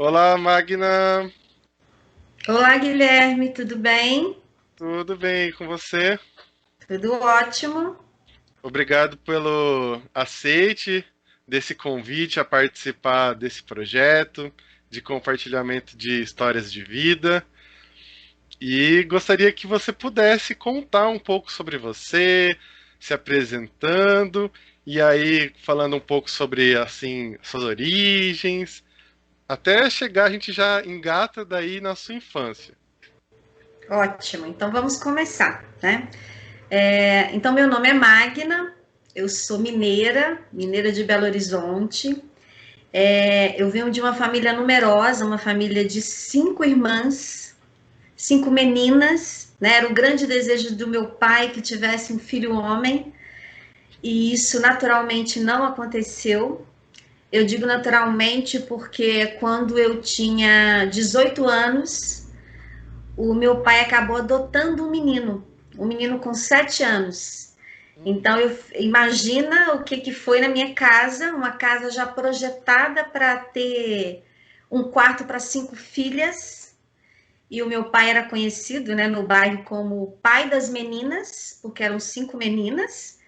Olá, Magna. Olá, Guilherme, tudo bem? Tudo bem com você? Tudo ótimo. Obrigado pelo aceite desse convite a participar desse projeto de compartilhamento de histórias de vida. E gostaria que você pudesse contar um pouco sobre você, se apresentando, e aí falando um pouco sobre assim suas origens, até chegar a gente já engata daí na sua infância. Ótimo. Então vamos começar, né? Então meu nome é Magna, eu sou mineira de Belo Horizonte. Eu venho de uma família numerosa, uma família de 5 irmãs, 5 meninas, né? Era o grande desejo do meu pai que tivesse um filho homem, e isso naturalmente não aconteceu. Eu digo naturalmente porque quando eu tinha 18 anos, o meu pai acabou adotando um menino com 7 anos. Então, imagina o que foi na minha casa, uma casa já projetada para ter um quarto para 5 filhas. E o meu pai era conhecido, né, no bairro como o pai das meninas, porque eram 5 meninas.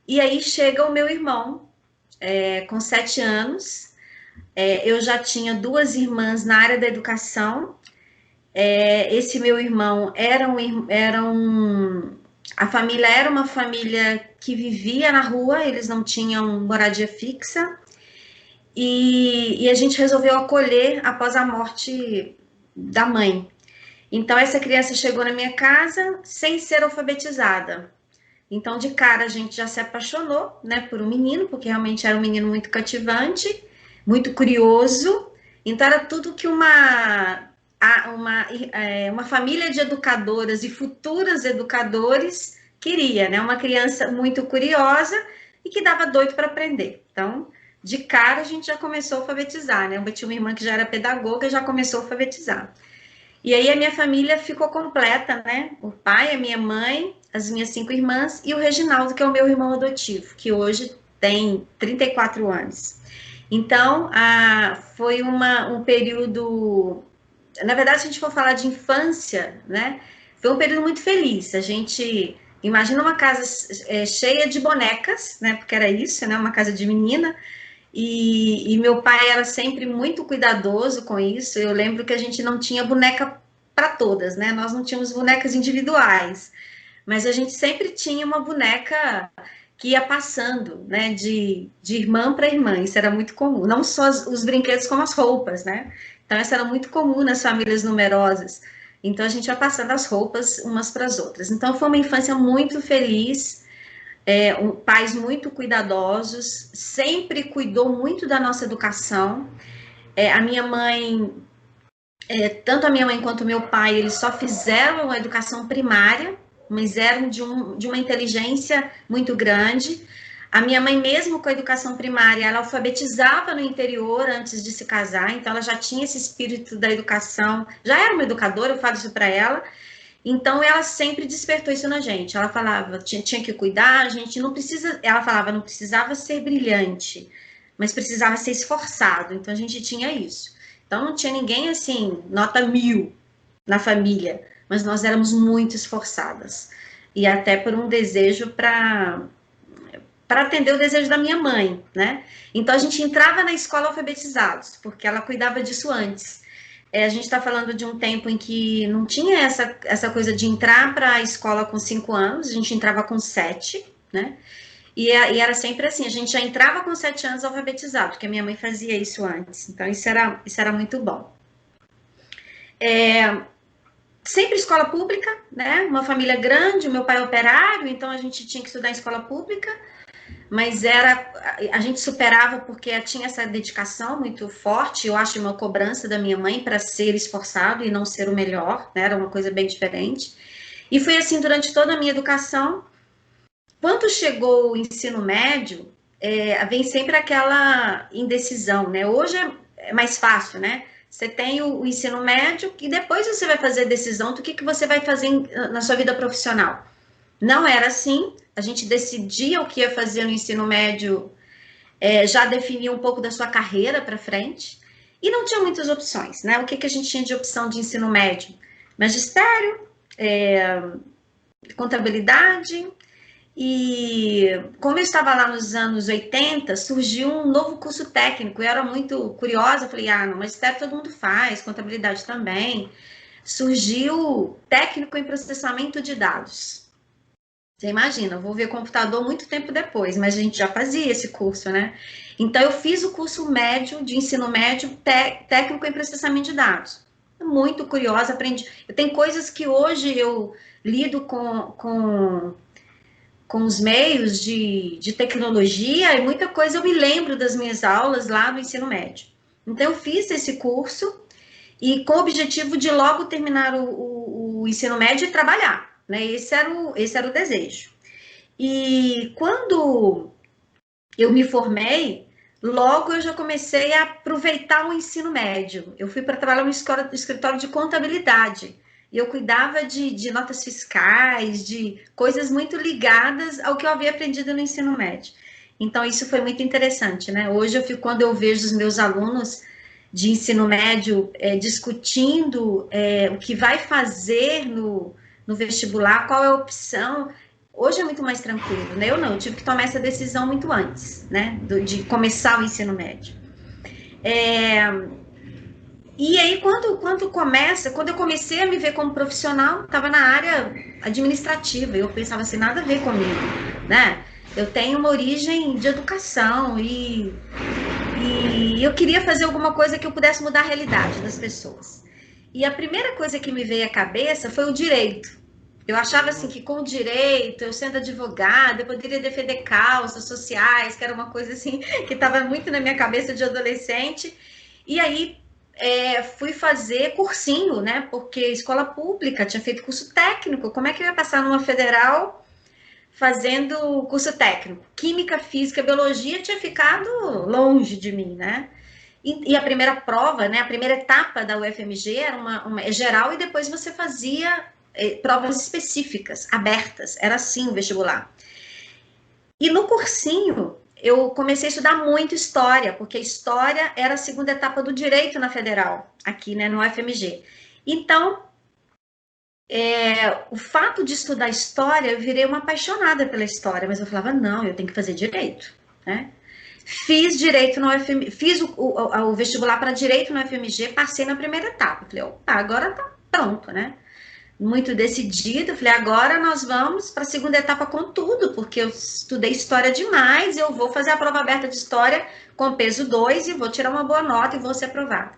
E aí chega o meu irmão, com 7 anos. Eu já tinha 2 irmãs na área da educação. Esse meu irmão a família era uma família que vivia na rua, eles não tinham moradia fixa, e a gente resolveu acolher após a morte da mãe. Então essa criança chegou na minha casa sem ser alfabetizada. Então de cara a gente já se apaixonou, né, por um menino, porque realmente era um menino muito cativante, muito curioso. Então era tudo que uma família de educadoras e futuras educadores queria, né? Uma criança muito curiosa e que dava doido para aprender. Então, de cara a gente já começou a alfabetizar, né? Eu tinha uma irmã que já era pedagoga e já começou a alfabetizar. E aí a minha família ficou completa, né? O pai, a minha mãe, as minhas 5 irmãs e o Reginaldo, que é o meu irmão adotivo, que hoje tem 34 anos. Então, foi um período. Na verdade, se a gente for falar de infância, né? Foi um período muito feliz. A gente imagina uma casa cheia de bonecas, né? Porque era isso, né? Uma casa de menina. E meu pai era sempre muito cuidadoso com isso. Eu lembro que a gente não tinha boneca para todas, né? Nós não tínhamos bonecas individuais, mas a gente sempre tinha uma boneca que ia passando, né, de irmã para irmã. Isso era muito comum. Não só os brinquedos, como as roupas, né? Então, isso era muito comum nas famílias numerosas. Então, a gente ia passando as roupas umas para as outras. Então, foi uma infância muito feliz, pais muito cuidadosos, sempre cuidou muito da nossa educação. A minha mãe, tanto a minha mãe quanto o meu pai, eles só fizeram a educação primária, mas eram de uma inteligência muito grande. A minha mãe, mesmo com a educação primária, ela alfabetizava no interior antes de se casar, então ela já tinha esse espírito da educação, já era uma educadora, eu falo isso para ela. Então ela sempre despertou isso na gente. Ela falava, tinha que cuidar, a gente não precisa, ela falava, não precisava ser brilhante, mas precisava ser esforçado. Então a gente tinha isso. Então não tinha ninguém assim, nota 1000 na família, mas nós éramos muito esforçadas. E até por um desejo para atender o desejo da minha mãe, né? Então a gente entrava na escola alfabetizados, porque ela cuidava disso antes. A gente está falando de um tempo em que não tinha essa coisa de entrar para a escola com 5 anos, a gente entrava com 7, né? E era sempre assim, a gente já entrava com 7 anos alfabetizado, porque a minha mãe fazia isso antes. Então isso era muito bom. Sempre escola pública, né? Uma família grande, o meu pai é operário, então a gente tinha que estudar em escola pública, mas a gente superava porque tinha essa dedicação muito forte, eu acho uma cobrança da minha mãe para ser esforçado e não ser o melhor, né? Era uma coisa bem diferente. E foi assim durante toda a minha educação. Quando chegou o ensino médio, vem sempre aquela indecisão, né? Hoje é mais fácil, né? Você tem o ensino médio e depois você vai fazer a decisão do que você vai fazer na sua vida profissional. Não era assim. A gente decidia o que ia fazer no ensino médio, já definia um pouco da sua carreira para frente. E não tinha muitas opções, né? O que, que a gente tinha de opção de ensino médio? Magistério, contabilidade, e como eu estava lá nos anos 80, surgiu um novo curso técnico. Eu era muito curiosa, falei, no magistério todo mundo faz, contabilidade também. Surgiu técnico em processamento de dados. Você imagina, eu vou ver computador muito tempo depois, mas a gente já fazia esse curso, né? Então, eu fiz o curso médio, de ensino médio, técnico em processamento de dados. Muito curiosa, aprendi. Eu tenho coisas que hoje eu lido com os meios de tecnologia, e muita coisa eu me lembro das minhas aulas lá no ensino médio. Então, eu fiz esse curso, e com o objetivo de logo terminar o ensino médio e trabalhar, né? Esse era o desejo. E quando eu me formei, logo eu já comecei a aproveitar o ensino médio. Eu fui para trabalhar no escritório de contabilidade. E eu cuidava de notas fiscais, de coisas muito ligadas ao que eu havia aprendido no ensino médio. Então, isso foi muito interessante, né? Hoje, quando eu vejo os meus alunos de ensino médio discutindo o que vai fazer no vestibular, qual é a opção, hoje é muito mais tranquilo, né? Eu não, eu tive que tomar essa decisão muito antes, né? De começar o ensino médio. E aí, quando eu comecei a me ver como profissional, estava na área administrativa, e eu pensava assim, nada a ver comigo, né? Eu tenho uma origem de educação e eu queria fazer alguma coisa que eu pudesse mudar a realidade das pessoas. E a primeira coisa que me veio à cabeça foi o direito. Eu achava assim que com o direito, eu sendo advogada, eu poderia defender causas sociais, que era uma coisa assim que estava muito na minha cabeça de adolescente. E aí fui fazer cursinho, né? Porque escola pública, tinha feito curso técnico. Como é que eu ia passar numa federal fazendo curso técnico? Química, física, biologia tinha ficado longe de mim, né? E a primeira prova, né? A primeira etapa da UFMG era uma geral, e depois você fazia provas específicas, abertas. Era assim o vestibular. E no cursinho, eu comecei a estudar muito história, porque história era a segunda etapa do direito na federal, aqui, né, no UFMG. Então, o fato de estudar história, eu virei uma apaixonada pela história, mas eu falava, não, eu tenho que fazer direito, né? Fiz direito no UFMG, fiz o vestibular para direito no UFMG, passei na primeira etapa. Falei, opa, agora tá pronto, né? Muito decidido. Falei, agora nós vamos para a segunda etapa com tudo, porque eu estudei história demais, eu vou fazer a prova aberta de história com peso 2 e vou tirar uma boa nota e vou ser aprovada.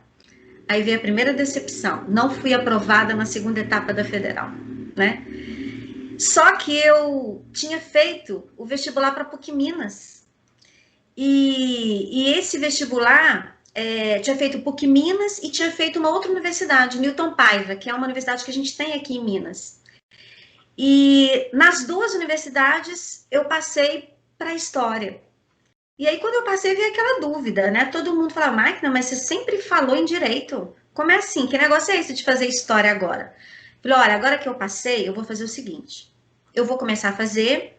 Aí veio a primeira decepção, não fui aprovada na segunda etapa da federal, né? Só que eu tinha feito o vestibular para PUC Minas, e esse vestibular tinha feito PUC Minas e tinha feito uma outra universidade, Newton Paiva, que é uma universidade que a gente tem aqui em Minas. E nas duas universidades eu passei para História. E aí, quando eu passei, veio aquela dúvida, né? Todo mundo falava, Máquina, mas você sempre falou em direito. Como é assim? Que negócio é esse de fazer História agora? Falei, olha, agora que eu passei, eu vou fazer o seguinte. Eu vou começar a fazer,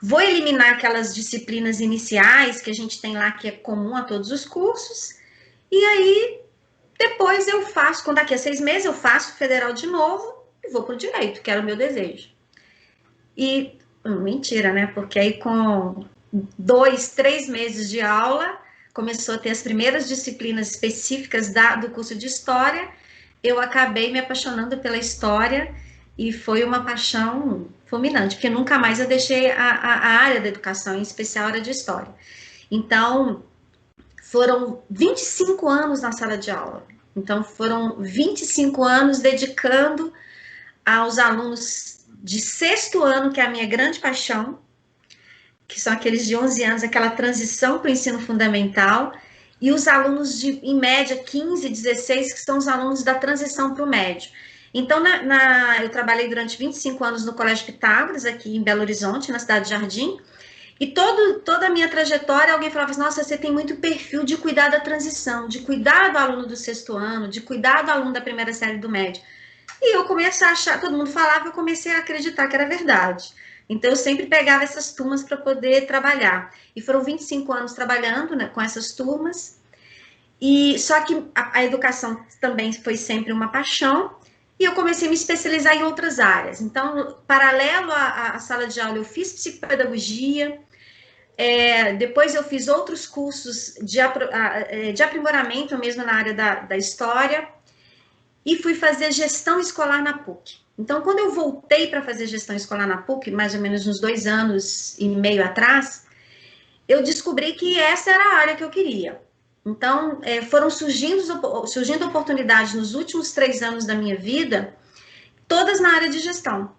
vou eliminar aquelas disciplinas iniciais que a gente tem lá, que é comum a todos os cursos, e aí depois eu faço, quando daqui a 6 meses eu faço federal de novo e vou para o direito, que era o meu desejo. E mentira, né? Porque aí com 2, 3 meses de aula, começou a ter as primeiras disciplinas específicas do curso de História, eu acabei me apaixonando pela História, e foi uma paixão fulminante, porque nunca mais eu deixei a área da educação, em especial a área de História. Então, foram 25 anos na sala de aula. Então, foram 25 anos dedicando aos alunos de 6º ano, que é a minha grande paixão, que são aqueles de 11 anos, aquela transição para o ensino fundamental, e os alunos de, em média, 15, 16, que são os alunos da transição para o médio. Então, eu trabalhei durante 25 anos no Colégio Pitágoras, aqui em Belo Horizonte, na cidade de Jardim, e toda a minha trajetória, alguém falava assim, nossa, você tem muito perfil de cuidar da transição, de cuidar do aluno do 6º ano, de cuidar do aluno da primeira série do médio. E eu comecei a achar, todo mundo falava, eu comecei a acreditar que era verdade. Então, eu sempre pegava essas turmas para poder trabalhar. E foram 25 anos trabalhando, né, com essas turmas. E só que a educação também foi sempre uma paixão, e eu comecei a me especializar em outras áreas. Então, paralelo à sala de aula, eu fiz psicopedagogia, depois eu fiz outros cursos de aprimoramento mesmo na área da história, e fui fazer gestão escolar na PUC. Então, quando eu voltei para fazer gestão escolar na PUC, mais ou menos uns 2 anos e meio atrás, eu descobri que essa era a área que eu queria. Então, foram surgindo oportunidades nos últimos 3 anos da minha vida, todas na área de gestão.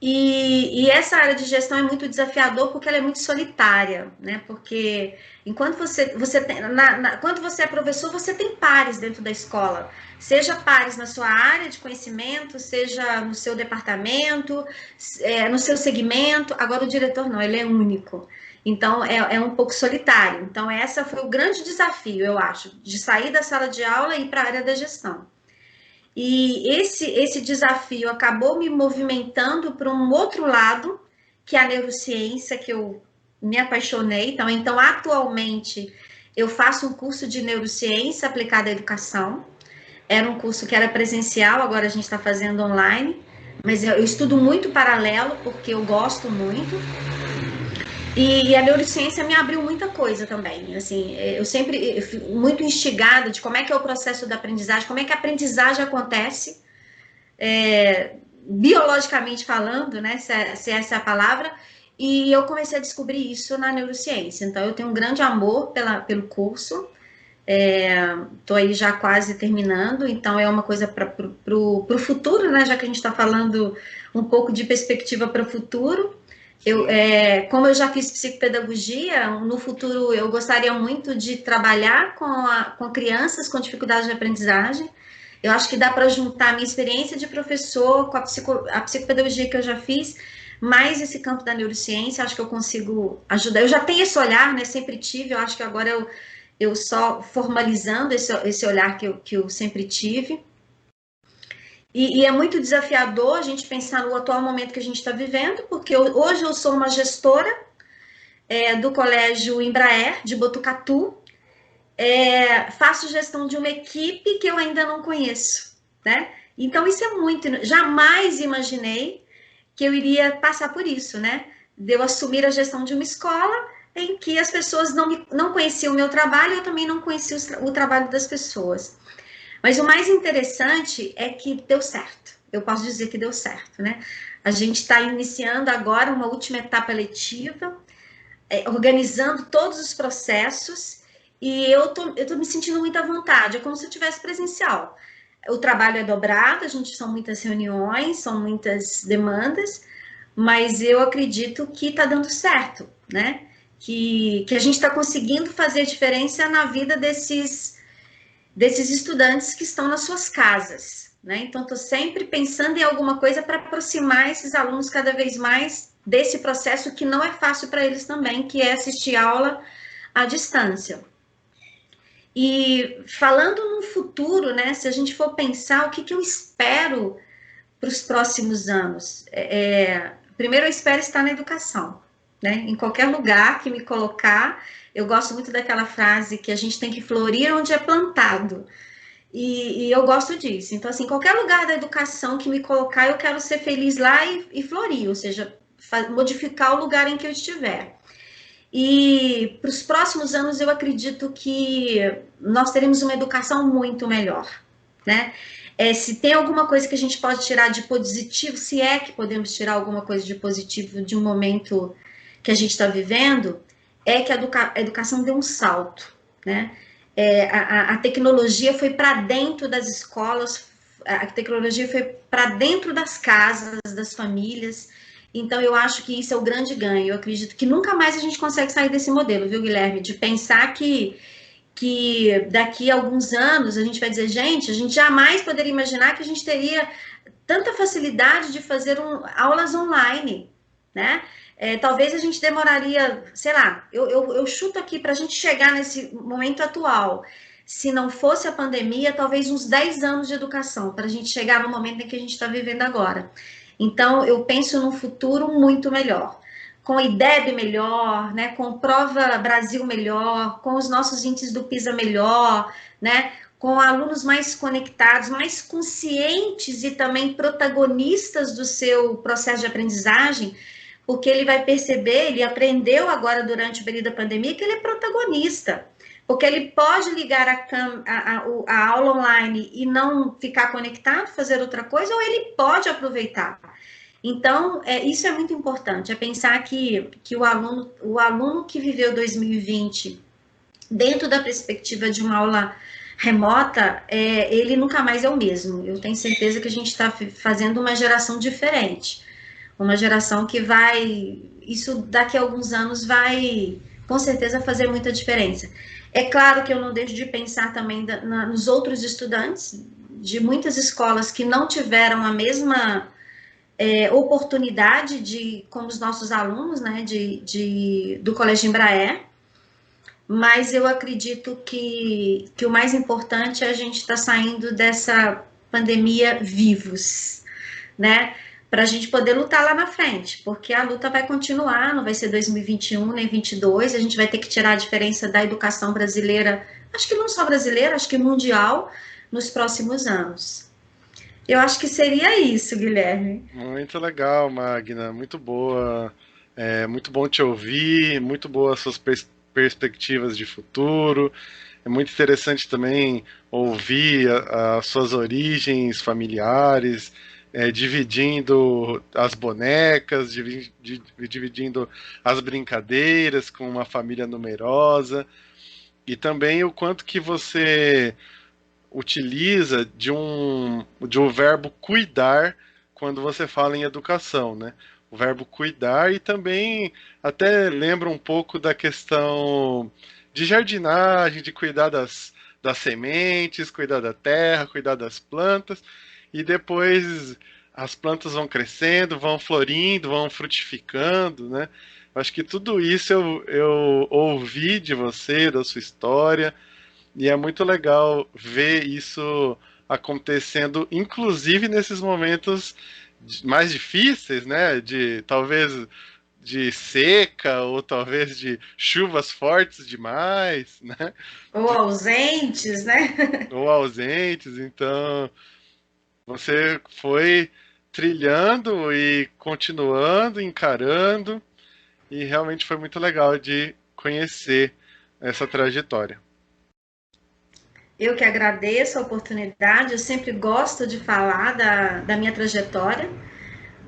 E essa área de gestão é muito desafiador porque ela é muito solitária, né? Porque enquanto você tem, quando você é professor, você tem pares dentro da escola, seja pares na sua área de conhecimento, seja no seu departamento, no seu segmento. Agora o diretor não, ele é único. Então é um pouco solitário. Então essa foi o grande desafio, eu acho, de sair da sala de aula e ir para a área da gestão. E esse desafio acabou me movimentando para um outro lado, que é a neurociência, que eu me apaixonei. Então, atualmente, eu faço um curso de neurociência aplicada à educação. Era um curso que era presencial, agora a gente está fazendo online. Mas eu estudo muito paralelo, porque eu gosto muito. E a neurociência me abriu muita coisa também. Assim, eu sempre fui muito instigada de como é que é o processo da aprendizagem, como é que a aprendizagem acontece, biologicamente falando, né? Se essa é a palavra. E eu comecei a descobrir isso na neurociência. Então, eu tenho um grande amor pelo curso. Estou aí já quase terminando. Então, é uma coisa para o futuro, né? Já que a gente está falando um pouco de perspectiva para o futuro. Como eu já fiz psicopedagogia, no futuro eu gostaria muito de trabalhar com crianças com dificuldade de aprendizagem. Eu acho que dá para juntar a minha experiência de professor com a psicopedagogia que eu já fiz, mais esse campo da neurociência, acho que eu consigo ajudar. Eu já tenho esse olhar, né? Sempre tive, eu acho que agora eu só formalizando esse olhar que eu sempre tive. E é muito desafiador a gente pensar no atual momento que a gente está vivendo, porque hoje eu sou uma gestora do Colégio Embraer, de Botucatu, faço gestão de uma equipe que eu ainda não conheço, né? Então, isso é muito... Jamais imaginei que eu iria passar por isso, né? De eu assumir a gestão de uma escola em que as pessoas não conheciam o meu trabalho, eu também não conhecia o trabalho das pessoas. Mas o mais interessante é que deu certo. Eu posso dizer que deu certo, né? A gente está iniciando agora uma última etapa letiva, organizando todos os processos, e eu tô me sentindo muito à vontade. É como se eu tivesse presencial. O trabalho é dobrado, são muitas reuniões, são muitas demandas, mas eu acredito que está dando certo, né? Que a gente está conseguindo fazer diferença na vida desses estudantes que estão nas suas casas, né? Então, estou sempre pensando em alguma coisa para aproximar esses alunos cada vez mais desse processo que não é fácil para eles também, que é assistir aula à distância. E falando no futuro, né? Se a gente for pensar o que eu espero para os próximos anos, primeiro eu espero estar na educação, né? Em qualquer lugar que me colocar, eu gosto muito daquela frase que a gente tem que florir onde é plantado. E eu gosto disso. Então, assim, qualquer lugar da educação que me colocar, eu quero ser feliz lá e florir, ou seja, modificar o lugar em que eu estiver. E para os próximos anos, eu acredito que nós teremos uma educação muito melhor, né? Se tem alguma coisa que a gente pode tirar de positivo, se é que podemos tirar alguma coisa de positivo de um momento que a gente está vivendo, é que a educação deu um salto, né? A tecnologia foi para dentro das escolas, a tecnologia foi para dentro das casas, das famílias. Então, eu acho que isso é o grande ganho. Eu acredito que nunca mais a gente consegue sair desse modelo, viu, Guilherme? De pensar que daqui a alguns anos a gente vai dizer, gente, a gente jamais poderia imaginar que a gente teria tanta facilidade de fazer aulas online, né? Talvez a gente demoraria, sei lá, eu chuto aqui para a gente chegar nesse momento atual. Se não fosse a pandemia, talvez uns 10 anos de educação, para a gente chegar no momento em que a gente está vivendo agora. Então, eu penso num futuro muito melhor. com o IDEB melhor, né, com Prova Brasil melhor, com os nossos índices do PISA melhor, né, com alunos mais conectados, mais conscientes e também protagonistas do seu processo de aprendizagem, porque ele vai perceber, ele aprendeu agora durante o período da pandemia que ele é protagonista, porque ele pode ligar a aula online e não ficar conectado, fazer outra coisa, ou ele pode aproveitar. Então, isso é muito importante, é pensar que o aluno que viveu 2020 dentro da perspectiva de uma aula remota, ele nunca mais é o mesmo. Eu tenho certeza que a gente está fazendo uma geração diferente, uma geração que vai, isso daqui a alguns anos vai, com certeza, fazer muita diferença. É claro que eu não deixo de pensar também nos outros estudantes de muitas escolas que não tiveram a mesma oportunidade como os nossos alunos, né, do Colégio Embraer, mas eu acredito que o mais importante é a gente estar saindo dessa pandemia vivos, né, para a gente poder lutar lá na frente, porque a luta vai continuar, não vai ser 2021 nem 2022, a gente vai ter que tirar a diferença da educação brasileira, acho que não só brasileira, acho que mundial, nos próximos anos. Eu acho que seria isso, Guilherme. Muito legal, Magna, muito boa. Muito bom te ouvir, muito boas suas perspectivas de futuro. É muito interessante também ouvir as suas origens familiares, dividindo as bonecas, dividindo as brincadeiras com uma família numerosa, e também o quanto que você utiliza de um verbo cuidar quando você fala em educação, né? O verbo cuidar, e também até lembra um pouco da questão de jardinagem, de cuidar das sementes, cuidar da terra, cuidar das plantas, e depois as plantas vão crescendo, vão florindo, vão frutificando, né? Acho que tudo isso eu ouvi de você, da sua história, e é muito legal ver isso acontecendo, inclusive nesses momentos mais difíceis, né? De talvez de seca, ou talvez de chuvas fortes demais, né? Ou ausentes, né? Ou ausentes. Então, você foi trilhando e continuando, encarando, e realmente foi muito legal de conhecer essa trajetória. Eu que agradeço a oportunidade, eu sempre gosto de falar da minha trajetória,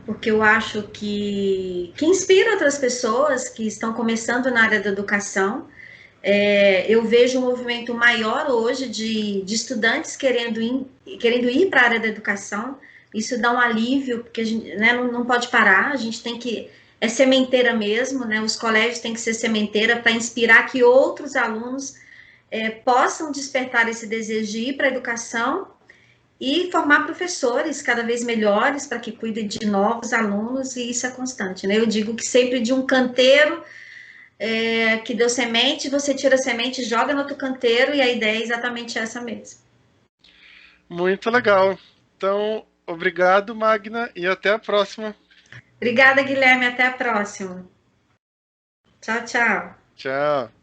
porque eu acho que inspira outras pessoas que estão começando na área da educação. Eu vejo um movimento maior hoje de estudantes querendo ir para a área da educação. Isso dá um alívio, porque a gente, né, não pode parar, a gente tem que. É sementeira mesmo, né? Os colégios têm que ser sementeira para inspirar que outros alunos possam despertar esse desejo de ir para a educação e formar professores cada vez melhores para que cuidem de novos alunos, e isso é constante, né? Eu digo que sempre de um canteiro que deu semente, você tira a semente, joga no outro canteiro, e a ideia é exatamente essa mesmo. Muito legal. Então, obrigado, Magna, e até a próxima. Obrigada, Guilherme, até a próxima. Tchau, tchau. Tchau.